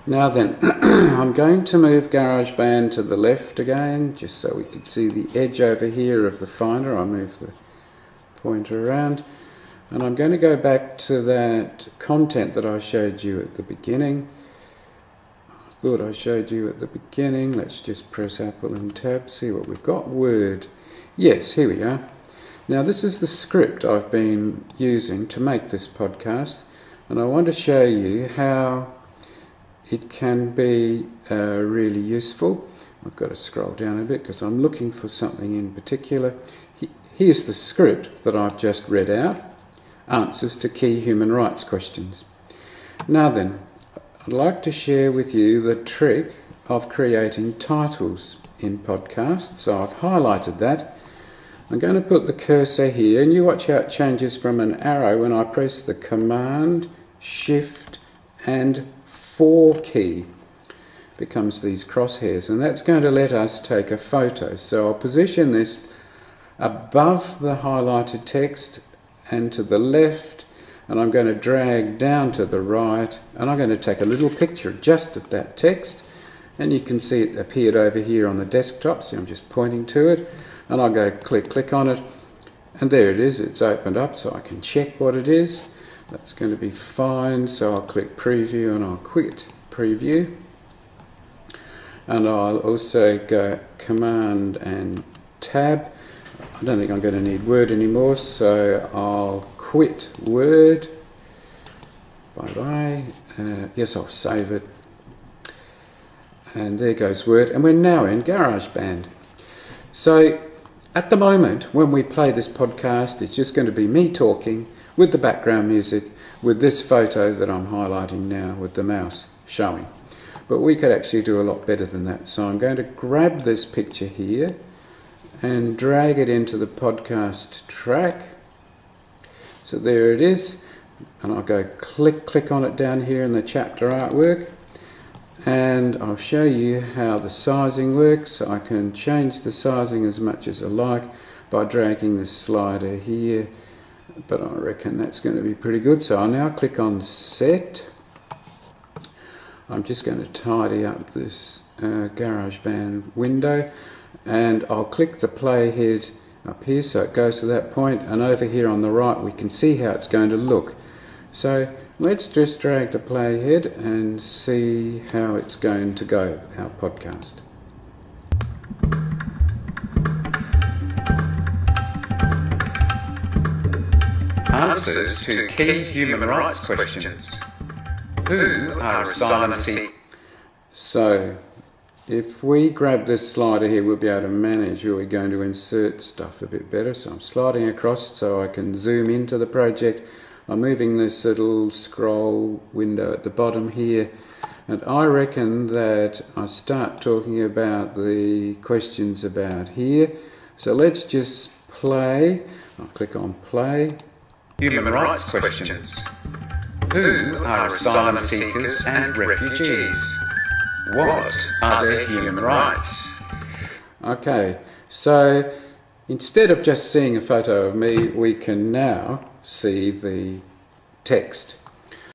Now then, I'm going to move GarageBand to the left again, just so we can see the edge over here of the finder. I'll move the pointer around, and I'm going to go back to that content that I showed you at the beginning. I thought I showed you at the beginning. Let's just press Apple and Tab, see what we've got. Word. Yes, here we are. Now this is the script I've been using to make this podcast, and I want to show you how it can be really useful. I've got to scroll down a bit because I'm looking for something in particular. Here's the script that I've just read out. Answers to key human rights questions. Now then, I'd like to share with you the trick of creating titles in podcasts. So I've highlighted that. I'm going to put the cursor here, and you watch how it changes from an arrow when I press the Command, Shift and 4 key. Becomes these crosshairs, and that's going to let us take a photo. So I'll position this above the highlighted text and to the left, and I'm going to drag down to the right, and I'm going to take a little picture just of that text, and you can see it appeared over here on the desktop. So I'm just pointing to it, and I'll go click on it, and there it is. It's opened up so I can check what it is. That's going to be fine, so I'll click preview and I'll quit preview, and I'll also go Command and Tab. I don't think I'm going to need Word anymore, so I'll quit Word. Bye bye. Yes, I'll save it, and there goes Word, and we're now in GarageBand. So at the moment when we play this podcast, it's just going to be me talking with the background music, with this photo that I'm highlighting now with the mouse showing. But we could actually do a lot better than that. So I'm going to grab this picture here and drag it into the podcast track. So there it is, and I'll go click on it down here in the chapter artwork, and I'll show you how the sizing works. So I can change the sizing as much as I like by dragging the slider here, but I reckon that's going to be pretty good. So I'll now click on Set. I'm just going to tidy up this GarageBand window, and I'll click the playhead up here so it goes to that point, and over here on the right we can see how it's going to look. So let's just drag the playhead and see how it's going to go, our podcast. Answers to key human rights questions. Who are asylum seekers? So if we grab this slider here, we'll be able to manage where we're going to insert stuff a bit better. So I'm sliding across so I can zoom into the project. I'm moving this little scroll window at the bottom here, and I reckon that I start talking about the questions about here. So let's just play. I'll click on play. Human rights questions. Who are asylum seekers and refugees? What are their human rights? Okay, so instead of just seeing a photo of me, we can now see the text